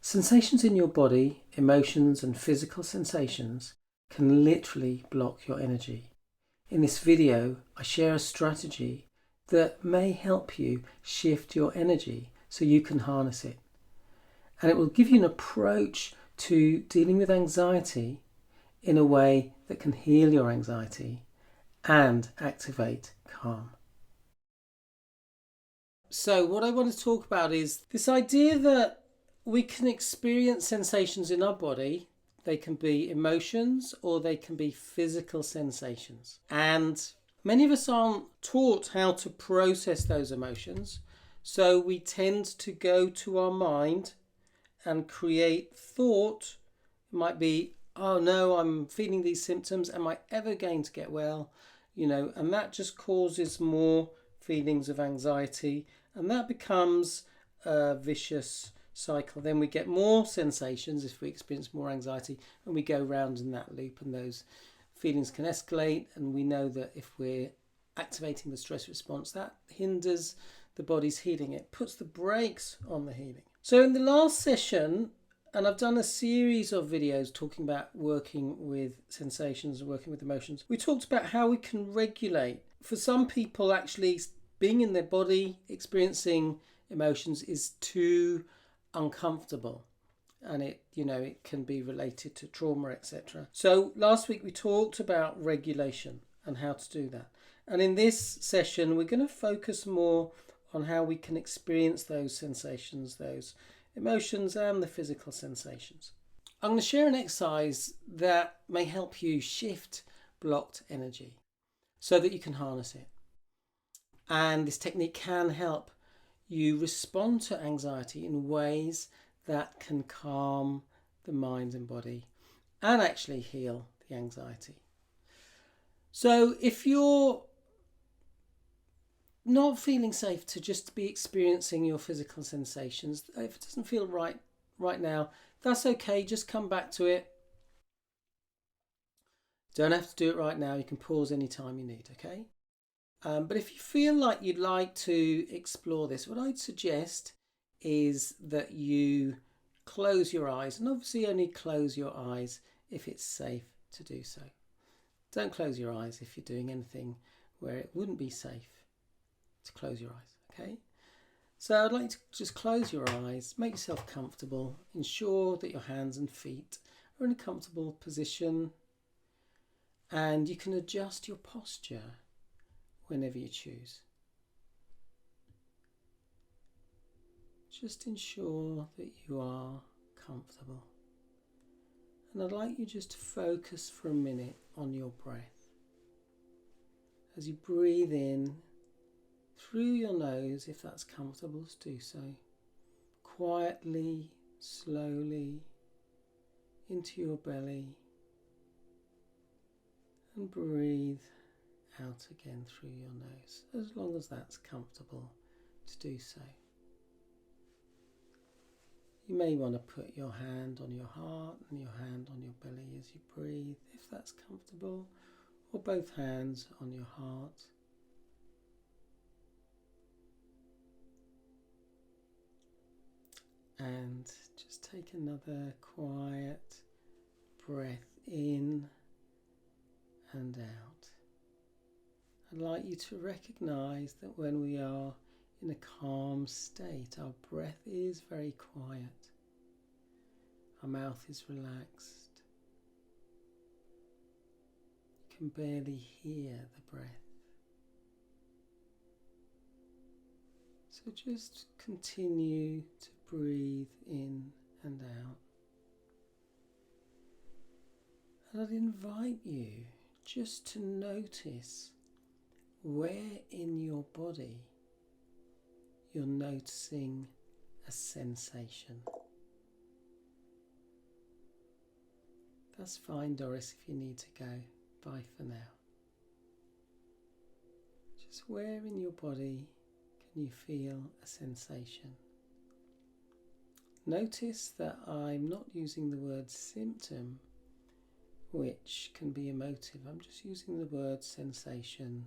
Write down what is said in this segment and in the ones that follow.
Sensations in your body, emotions and physical sensations can literally block your energy. In this video, I share a strategy that may help you shift your energy so you can harness it. And it will give you an approach to dealing with anxiety in a way that can heal your anxiety and activate calm. So what I want to talk about is this idea that we can experience sensations in our body. They can be emotions or they can be physical sensations. And many of us aren't taught how to process those emotions. So we tend to go to our mind and create thought. It might be, oh no, I'm feeling these symptoms. Am I ever going to get well? And that just causes more feelings of anxiety. And that becomes a vicious cycle. Then we get more sensations if we experience more anxiety, and we go round in that loop, and those feelings can escalate. And we know that if we're activating the stress response, that hinders the body's healing. It puts the brakes on the healing. So in the last session, and I've done a series of videos talking about working with sensations and working with emotions, we talked about how we can regulate. For some people, actually being in their body, experiencing emotions is too uncomfortable, and it can be related to trauma, etc. So last week we talked about regulation and how to do that, and in this session we're going to focus more on how we can experience those sensations, those emotions and the physical sensations. I'm going to share an exercise that may help you shift blocked energy so that you can harness it, and this technique can help you respond to anxiety in ways that can calm the mind and body and actually heal the anxiety. So if you're not feeling safe to just be experiencing your physical sensations, if it doesn't feel right now, that's okay. Just come back to it. Don't have to do it right now. You can pause anytime you need, okay? But if you feel like you'd like to explore this, what I'd suggest is that you close your eyes, and obviously only close your eyes if it's safe to do so. Don't close your eyes if you're doing anything where it wouldn't be safe to close your eyes, okay? So I'd like you to just close your eyes, make yourself comfortable, ensure that your hands and feet are in a comfortable position, and you can adjust your posture whenever you choose. Just ensure that you are comfortable. And I'd like you just to focus for a minute on your breath. As you breathe in through your nose, if that's comfortable to do so, quietly, slowly into your belly, and breathe out again through your nose, as long as that's comfortable to do so. You may want to put your hand on your heart and your hand on your belly as you breathe, if that's comfortable, or both hands on your heart. And just take another quiet breath in and out. I'd like you to recognize that when we are in a calm state, our breath is very quiet. Our mouth is relaxed. You can barely hear the breath. So just continue to breathe in and out. And I'd invite you just to notice where in your body you're noticing a sensation. That's fine, Doris, if you need to go. Bye for now. Just where in your body can you feel a sensation? Notice that I'm not using the word symptom, which can be emotive. I'm just using the word sensation.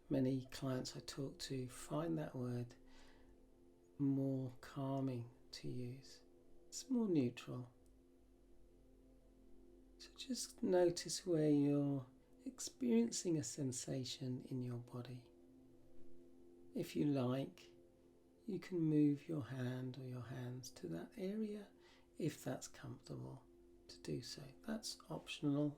Many clients I talk to find that word more calming to use. It's more neutral. So just notice where you're experiencing a sensation in your body. If you like, you can move your hand or your hands to that area if that's comfortable to do so. That's optional.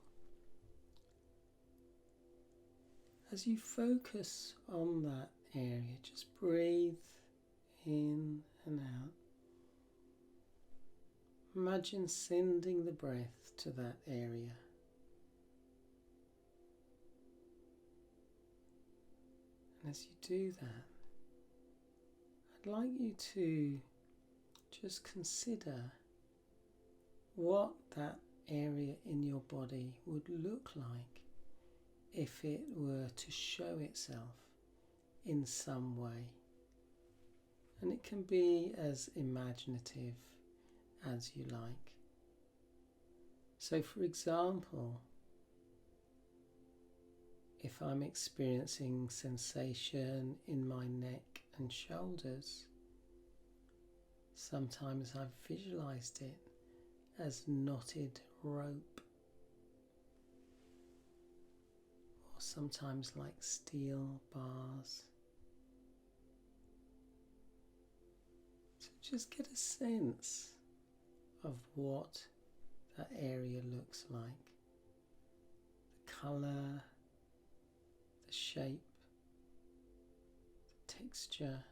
As you focus on that area, just breathe in and out. Imagine sending the breath to that area. And as you do that, I'd like you to just consider what that area in your body would look like if it were to show itself in some way. And it can be as imaginative as you like. So for example, if I'm experiencing sensation in my neck and shoulders, sometimes I've visualized it as knotted rope, or sometimes like steel bars. So just get a sense of what that area looks like. The colour, the shape, the texture,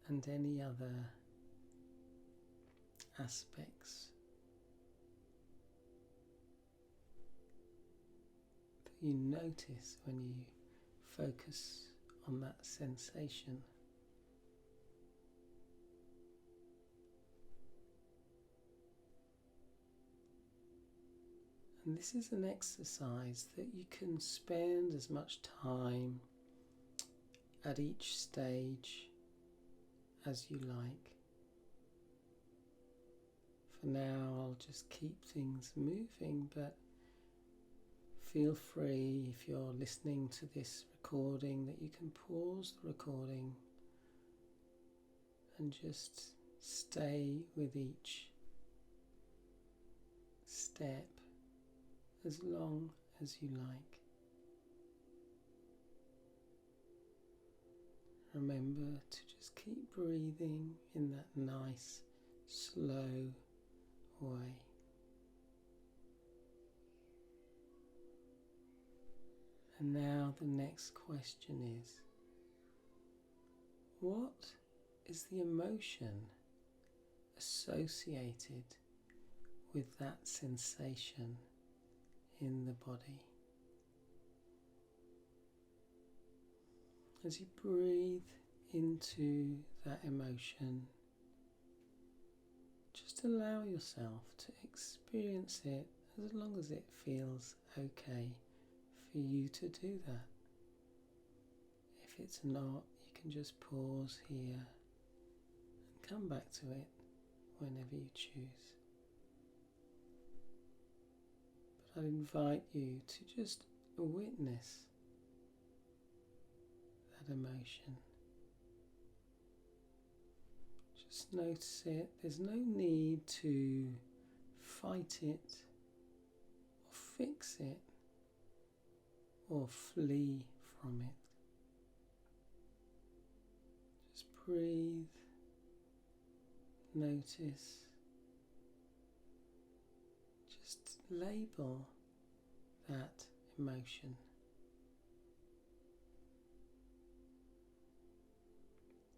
and any other aspects that you notice when you focus on that sensation. And this is an exercise that you can spend as much time at each stage as you like. For now, I'll just keep things moving, but feel free, if you're listening to this recording, that you can pause the recording and just stay with each step as long as you like. Remember to just keep breathing in that nice, slow way. And now the next question is, what is the emotion associated with that sensation in the body? As you breathe into that emotion, just allow yourself to experience it as long as it feels okay for you to do that. If it's not, you can just pause here and come back to it whenever you choose. But I'd invite you to just witness that emotion. Just notice it. There's no need to fight it or fix it or flee from it. Just breathe, notice, just label that emotion.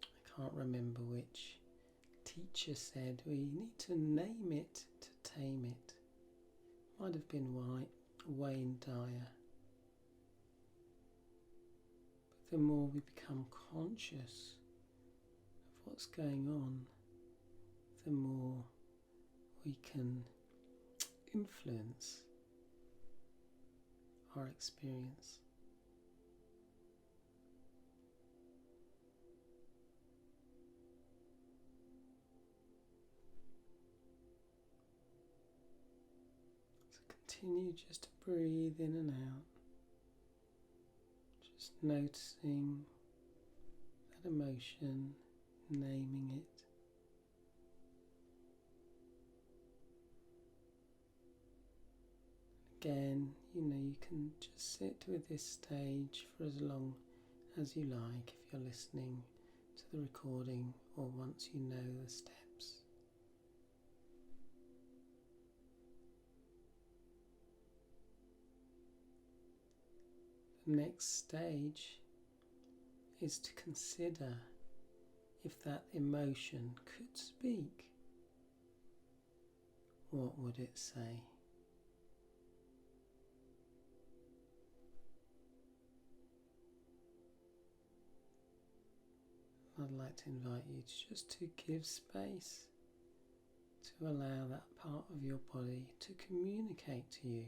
I can't remember which teacher said we need to name it to tame it. Might have been Wayne Dyer. But the more we become conscious of what's going on, the more we can influence our experience. Continue just to breathe in and out, just noticing that emotion, naming it. Again, you can just sit with this stage for as long as you like if you're listening to the recording or once you know the steps. The next stage is to consider if that emotion could speak. What would it say? I'd like to invite you just to give space to allow that part of your body to communicate to you.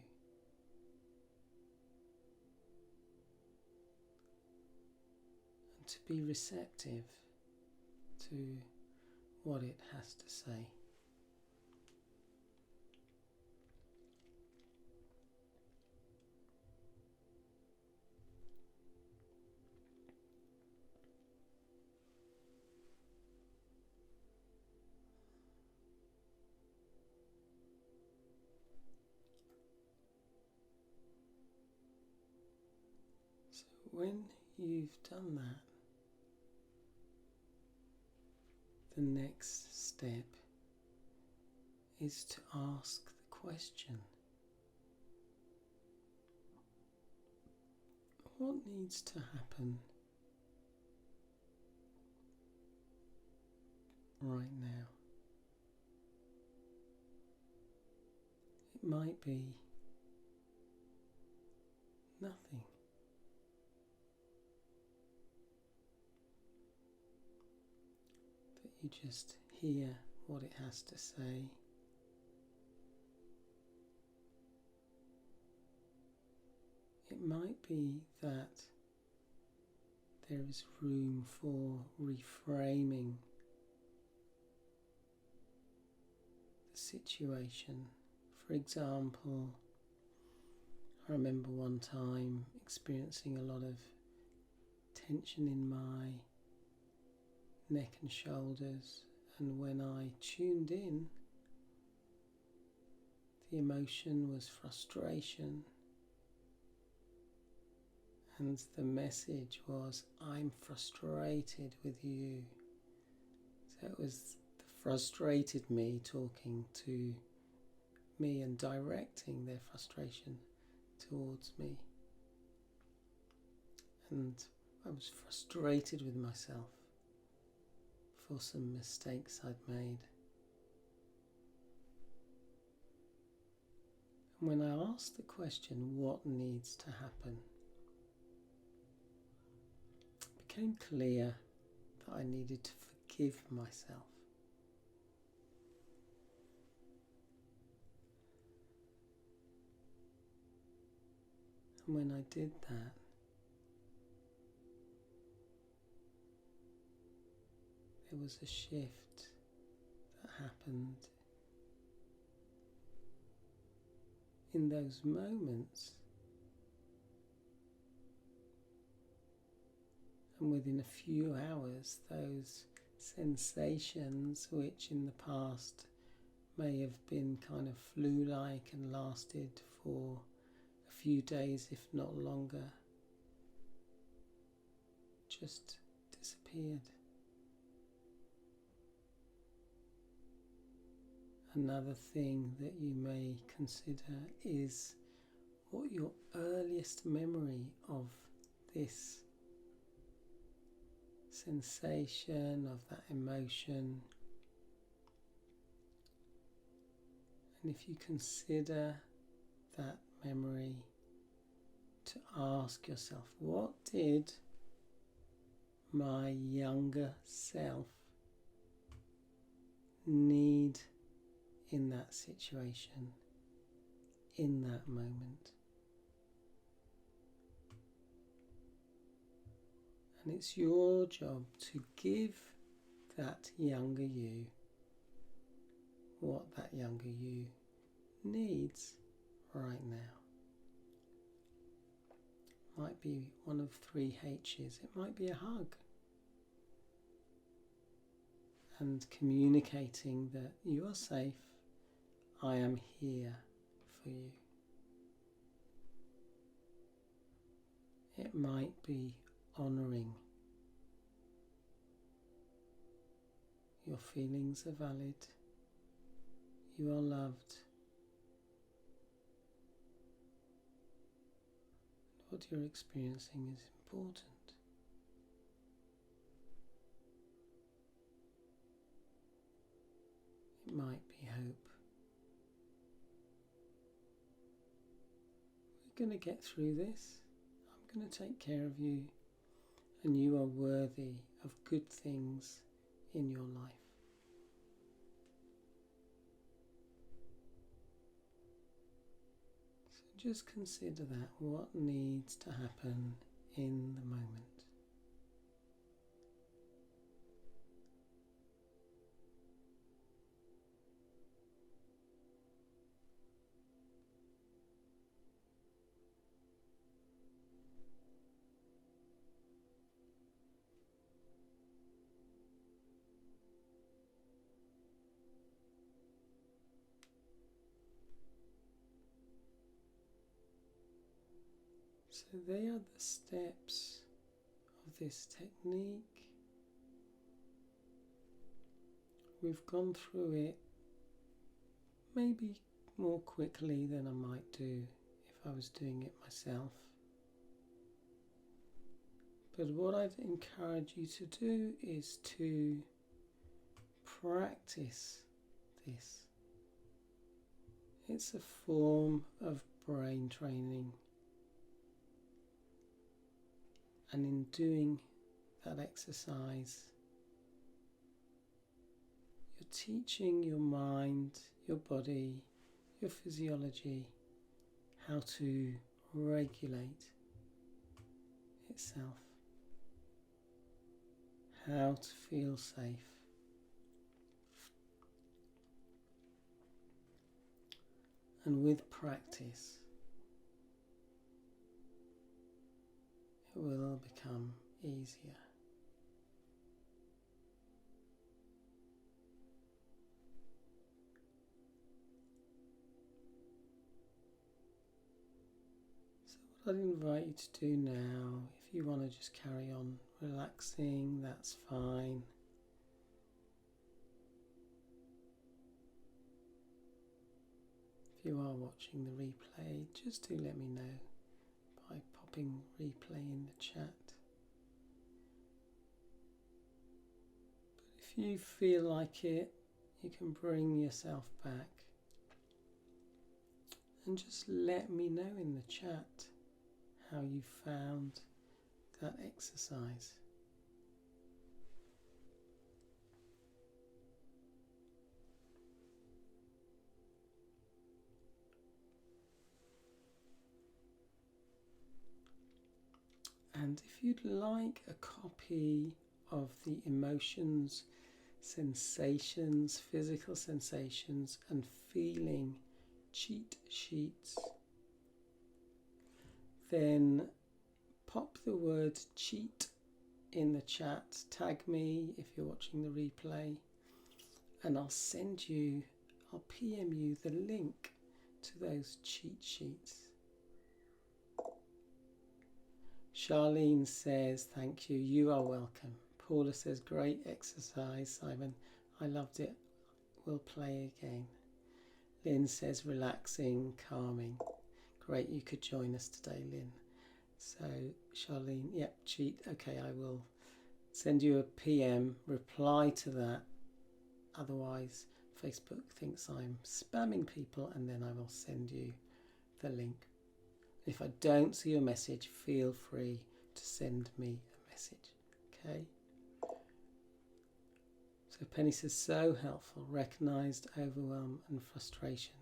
And to be receptive to what it has to say. When you've done that, the next step is to ask the question, what needs to happen right now? It might be nothing. You just hear what it has to say. It might be that there is room for reframing the situation. For example, I remember one time experiencing a lot of tension in my neck and shoulders, and when I tuned in, the emotion was frustration, and the message was, I'm frustrated with you. So it was the frustrated me talking to me and directing their frustration towards me, and I was frustrated with myself for some mistakes I'd made. And when I asked the question, what needs to happen, it became clear that I needed to forgive myself. And when I did that, there was a shift that happened in those moments, and within a few hours those sensations, which in the past may have been kind of flu-like and lasted for a few days if not longer, just disappeared. Another thing that you may consider is what your earliest memory of this sensation, of that emotion, and if you consider that memory, to ask yourself, what did my younger self need in that situation, in that moment? And it's your job to give that younger you what that younger you needs right now. Might be one of 3 H's. It might be a hug. and communicating that you are safe, I am here for you. It might be honouring your feelings are valid, you are loved, what you're experiencing is important. It might be hope. We're going to get through this. I'm going to take care of you, and you are worthy of good things in your life. So just consider that, what needs to happen in the moment. So they are the steps of this technique. We've gone through it maybe more quickly than I might do if I was doing it myself. But what I'd encourage you to do is to practice this. It's a form of brain training. And in doing that exercise, you're teaching your mind, your body, your physiology how to regulate itself, how to feel safe. And with practice, it will become easier. So what I'd invite you to do now, if you want to just carry on relaxing, that's fine. If you are watching the replay, just do let me know by popping replay in the chat. But if you feel like it, you can bring yourself back and just let me know in the chat how you found that exercise. And if you'd like a copy of the emotions, sensations, physical sensations and feeling cheat sheets, then pop the word cheat in the chat, tag me if you're watching the replay, and I'll PM you the link to those cheat sheets. Charlene says, thank you, you are welcome. Paula says, great exercise, Simon. I loved it. We'll play again. Lynn says, relaxing, calming. Great, you could join us today, Lynn. So, Charlene, yep, cheat. Okay, I will send you a PM, reply to that. Otherwise, Facebook thinks I'm spamming people, and then I will send you the link. If I don't see your message, feel free to send me a message, okay? So Penny says, so helpful, recognised overwhelm and frustration,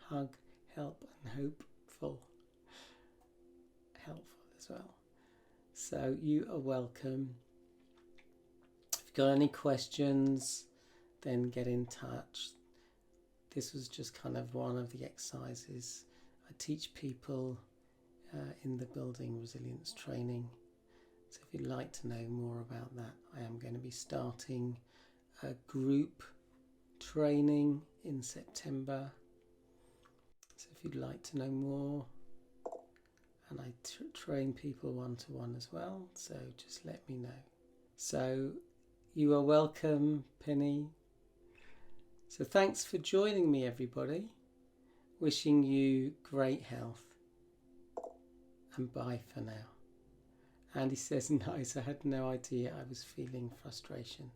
hug, help and hopeful, helpful as well. So you are welcome. If you've got any questions, then get in touch. This was just kind of one of the exercises I teach people in the building resilience training. So if you'd like to know more about that, I am going to be starting a group training in September. So if you'd like to know more, and I train people one-to-one as well, so just let me know. So you are welcome, Penny. So thanks for joining me, everybody. Wishing you great health. And bye for now. Andy says, nice, I had no idea I was feeling frustration.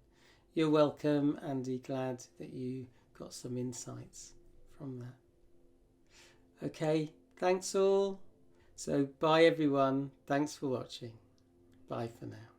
You're welcome, Andy. Glad that you got some insights from that. Okay, thanks all. So bye everyone. Thanks for watching. Bye for now.